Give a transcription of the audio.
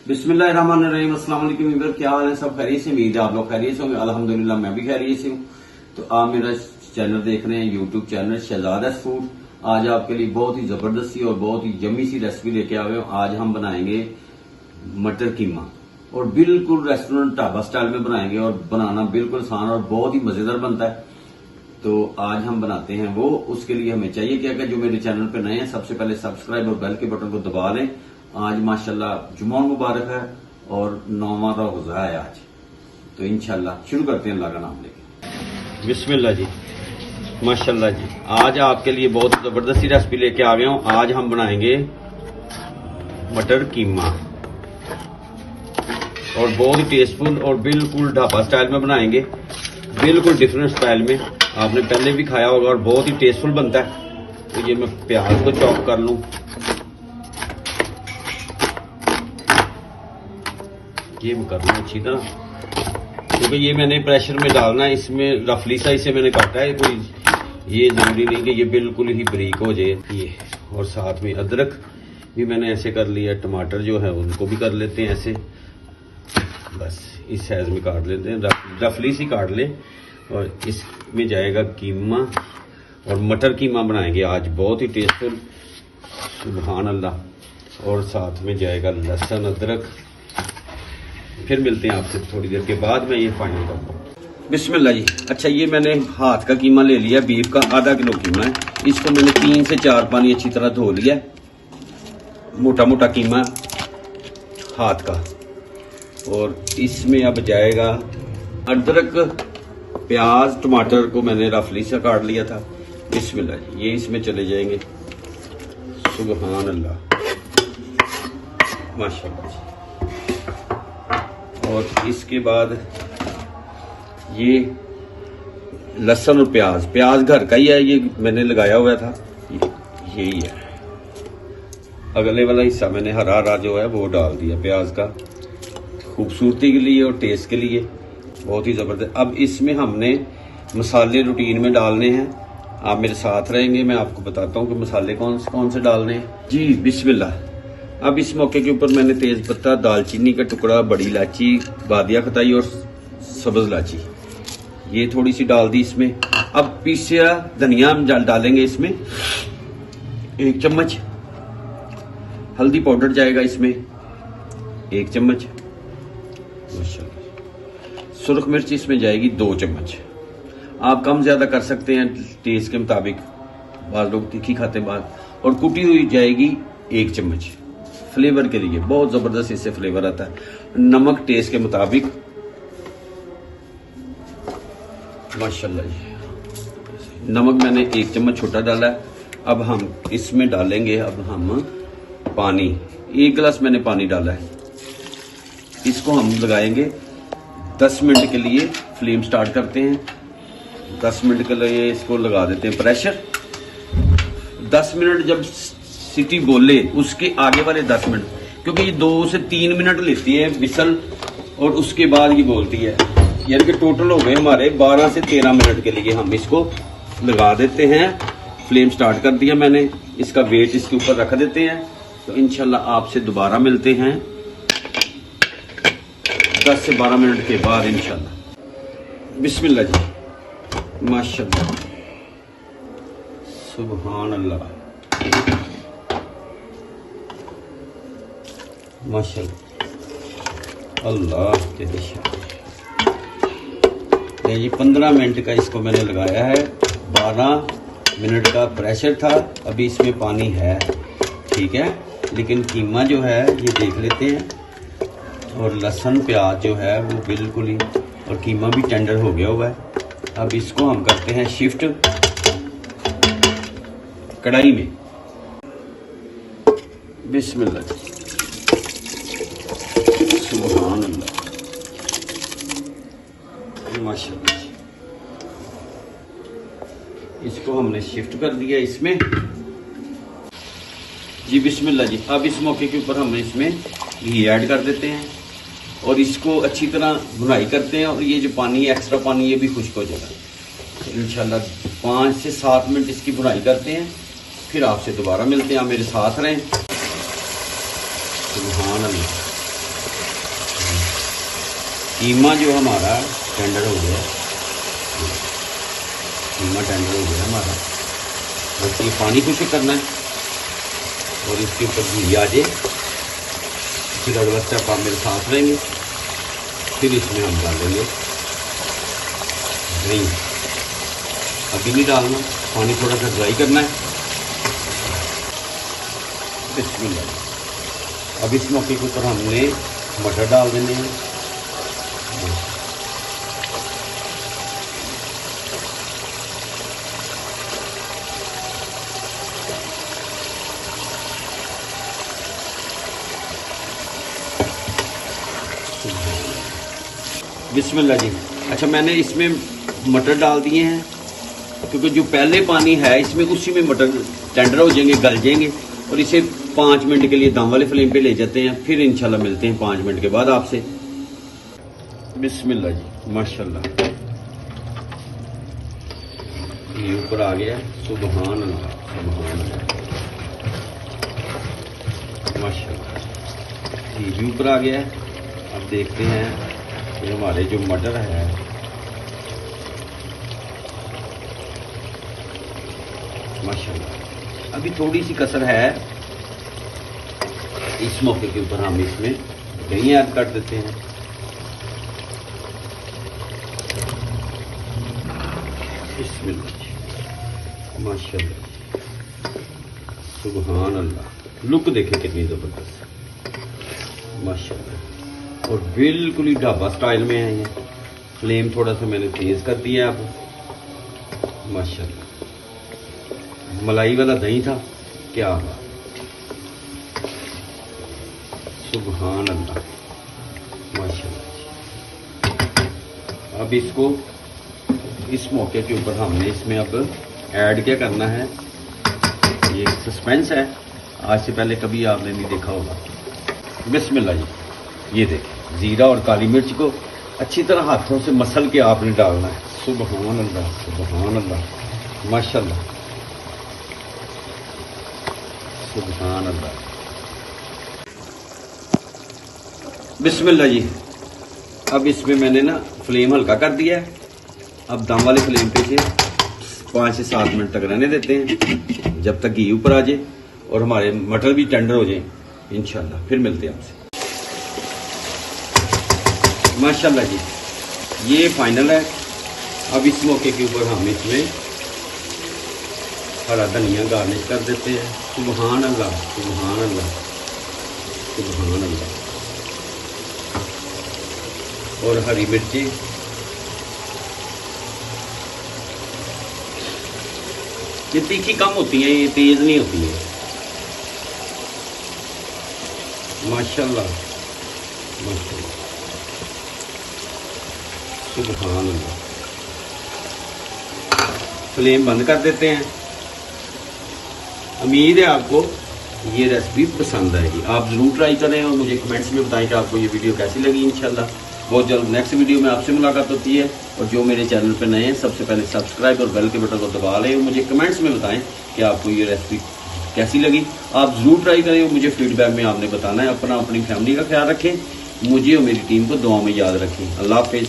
बिस्मिल्लाहिर्रहमानिर्रहीम। अस्सलाम वालेकुम व्यूअर, क्या हाल है? सब खैरियत से? उम्मीद है आप लोग खैरियत से होंगे। अल्हम्दुलिल्लाह मैं भी खैरियत से हूँ। तो आप मेरा चैनल देख रहे हैं, यूट्यूब चैनल शहजादा फूड। आज आपके लिए बहुत ही जबरदस्ती और बहुत ही यम्मी सी रेसिपी लेके आए हूँ। आज हम बनाएंगे मटर कीमा और बिल्कुल रेस्टोरेंट ढाबा स्टाइल में बनाएंगे और बनाना बिल्कुल आसान और बहुत ही मजेदार बनता है। तो आज हम बनाते हैं वो। उसके लिए हमें चाहिए क्या जो मेरे चैनल पर नए हैं, सबसे पहले सब्सक्राइब और बेल के बटन को दबा लें। आज माशाल्लाह जुमा मुबारक है और 9वां रोजा है आज। तो इंशाल्लाह शुरू करते हैं अल्लाह का नाम लेके। बिस्मिल्लाह जी, माशाल्लाह जी। आज आपके लिए बहुत जबरदस्ती रेसिपी लेके आ गया हूं। आज हम बनाएंगे मटर कीमा और बहुत ही टेस्टफुल और बिल्कुल ढाबा स्टाइल में बनाएंगे, बिल्कुल डिफरेंट स्टाइल में। आपने पहले भी खाया होगा और बहुत ही टेस्टफुल बनता है। तो ये मैं प्याज को चॉप कर लूं। ये कर लूं अच्छी तरह, क्योंकि ये मैंने प्रेशर में डालना है। इसमें रफली सा इसे मैंने काटा है, कोई ये जरूरी नहीं कि ये बिल्कुल ही बारीक हो जाए। ये और साथ में अदरक भी मैंने ऐसे कर लिया। टमाटर जो है उनको भी कर लेते हैं ऐसे, बस इस साइज में काट लेते हैं, रफली सी काट ले। और इसमें जाएगा कीमा और मटर कीमा बनाएंगे आज, बहुत ही टेस्टफुल, सुभान अल्लाह। और साथ में जाएगा लहसुन अदरक। फिर मिलते हैं आपसे थोड़ी देर के बाद। मैं ये फाइनल करता हूँ। बिस्मिल्लाह जी। अच्छा, ये मैंने हाथ का कीमा ले लिया, बीफ का आधा किलो कीमा है। इसको मैंने 3 से 4 पानी अच्छी तरह धो लिया। मोटा मोटा कीमा हाथ का। और इसमें अब जाएगा अदरक, प्याज, टमाटर को मैंने रफली से काट लिया था। बिस्मिल्लाह जी, ये इसमें चले जाएंगे। सुभान अल्लाह, माशाल्लाह जी। और इसके बाद ये लहसुन और प्याज घर का ही है, ये मैंने लगाया हुआ था, यही है। अगले वाला हिस्सा मैंने हरा हरा जो है वो डाल दिया प्याज का, खूबसूरती के लिए और टेस्ट के लिए, बहुत ही जबरदस्त। अब इसमें हमने मसाले रूटीन में डालने हैं। आप मेरे साथ रहेंगे, मैं आपको बताता हूँ कि मसाले कौन से डालने हैं जी। बिस्मिल्लाह। अब इस मौके के ऊपर मैंने तेज पत्ता, दालचीनी का टुकड़ा, बड़ी इलायची, बादिया खताई और सब्ज इलायची ये थोड़ी सी डाल दी इसमें। अब पीसा धनिया हम डालेंगे इसमें 1 चम्मच। हल्दी पाउडर जाएगा इसमें 1 चम्मच। सुर्ख मिर्च इसमें जाएगी 2 चम्मच। आप कम ज्यादा कर सकते हैं टेस्ट के मुताबिक, बाद लोग तीखी खाते हैं बाद। और कुटी हुई जाएगी 1 चम्मच, फ्लेवर के लिए बहुत जबरदस्त इससे फ्लेवर आता है। नमक टेस्ट के मुताबिक, माशाल्लाह जी। नमक मैंने 1 चम्मच छोटा डाला है। अब हम इसमें डालेंगे, अब हम पानी, 1 गिलास मैंने पानी डाला है। इसको हम लगाएंगे 10 मिनट के लिए। फ्लेम स्टार्ट करते हैं। 10 मिनट के लिए इसको लगा देते हैं प्रेशर। 10 मिनट जब सीटी बोले, उसके आगे वाले 10 मिनट, क्योंकि ये 2 से 3 मिनट लेती है विसल और उसके बाद ये बोलती है, यानी कि टोटल हो गए हमारे 12 से 13 मिनट के लिए। हम इसको लगा देते हैं। फ्लेम स्टार्ट कर दिया मैंने, इसका वेट इसके ऊपर रख देते हैं। तो इंशाल्लाह आपसे दोबारा मिलते हैं 10 से 12 मिनट के बाद इंशाल्लाह। बिस्मिल्लाह जी, माशाल्लाह, सुभान अल्लाह, माशाल्लाह, अल्लाह के ये 15 मिनट का इसको मैंने लगाया है। 12 मिनट का प्रेशर था। अभी इसमें पानी है, ठीक है, लेकिन कीमा जो है ये देख लेते हैं। और लहसुन प्याज जो है वो बिल्कुल ही, और कीमा भी टेंडर हो गया हुआ है। अब इसको हम करते हैं शिफ्ट कढ़ाई में। बिस्मिल्लाह, सुभान अल्लाह, माशाल्लाह। इसको हमने शिफ्ट कर दिया इसमें जी। बिस्मिल्लाह जी। अब इस मौके के ऊपर हम इसमें घी ऐड कर देते हैं और इसको अच्छी तरह भुनाई करते हैं। और ये जो पानी है, एक्स्ट्रा पानी, ये भी खुश्क हो जाएगा। तो इंशाल्लाह 5 से 7 मिनट इसकी भुनाई करते हैं। फिर आपसे दोबारा मिलते हैं। आप मेरे साथ रहें। सुभान अल्लाह, कीमा जो हमारा टेंडर हो गया, कीमा टेंडर हो गया हमारा। बस ये पानी खुश्क करना है और इसके ऊपर घी आ जाए, फिर अगला स्टेप आप मेरे साथ रहेंगे। फिर इसमें हम डालेंगे दही। अभी नहीं डालना, पानी थोड़ा सा ड्राई करना है। बिस्मिल्लाह। अब इस मौके के ऊपर हमने मटर डाल देने हैं। बिस्मिल्लाह जी। अच्छा, मैंने इसमें मटर डाल दिए हैं क्योंकि जो पहले पानी है इसमें उसी में मटर टेंडर हो जाएंगे, गल जाएंगे। और इसे 5 मिनट के लिए दम वाले फ्लेम पे ले जाते हैं। फिर इंशाल्लाह मिलते हैं 5 मिनट के बाद आपसे। बिस्मिल्लाह जी, माशाल्लाह ये ऊपर आ गया। सुभान अल्लाह, सुभान अल्लाह, माशाल्लाह ये भी ऊपर आ गया है। अब देखते हैं कि हमारे जो मटर है माशाल्लाह अभी थोड़ी सी कसर है। इस मौके के ऊपर हम इसमें दही ऐड कर देते हैं। माशाल्लाह, सुभान अल्लाह। लुक देखे कितनी जबरदस्त, माशाल्लाह। और बिल्कुल ही ढाबा स्टाइल में है ये। फ्लेम थोड़ा सा मैंने तेज कर दिया अब, माशाल्लाह। मलाई वाला दही था, क्या बात, सुभान अल्लाह, माशाल्लाह। अब इसको इस मौके के ऊपर हमने इसमें अब ऐड क्या करना है, ये सस्पेंस है, आज से पहले कभी आपने नहीं देखा होगा। बिस्मिल्लाह जी। ये देखिए, जीरा और काली मिर्च को अच्छी तरह हाथों से मसल के आपने डालना है। सुभान अल्लाह, सुभान अल्लाह, माशाल्लाह, सुभान अल्लाह। बिस्मिल्लाह जी। अब इसमें मैंने ना फ्लेम हल्का कर दिया है। अब दम वाले फ्लेम पे से 5 से 7 मिनट तक रहने देते हैं, जब तक घी ऊपर आ जाए और हमारे मटर भी टेंडर हो जाए। इंशाल्लाह फिर मिलते हैं आपसे। माशाल्लाह जी, ये फाइनल है। अब इस मौके के ऊपर हम इसमें हरा धनिया गार्निश कर देते हैं। सुभान अल्लाह, सुभान अल्लाह, सुभान अल्लाह। और हरी मिर्ची, ये तीखी कम होती है, ये तेज नहीं होती है। माशाल्लाह, माशाल्लाह, सुभान अल्लाह। फ्लेम बंद कर देते हैं। उम्मीद है आपको ये रेसिपी पसंद आएगी। आप ज़रूर ट्राई करें और मुझे कमेंट्स में बताएं कि आपको ये वीडियो कैसी लगी। इंशाल्लाह बहुत जल्द नेक्स्ट वीडियो में आपसे मुलाकात होती है। और जो मेरे चैनल पर नए हैं, सबसे पहले सब्सक्राइब और बेल के बटन को दबा लें। मुझे कमेंट्स में बताएं कि आपको ये रेसिपी कैसी लगी। आप ज़रूर ट्राई करें और मुझे फीडबैक में आपने बताना है। अपनी फैमिली का ख्याल रखें, मुझे और मेरी टीम को दुआ में याद रखें। अल्लाह हाफिज़।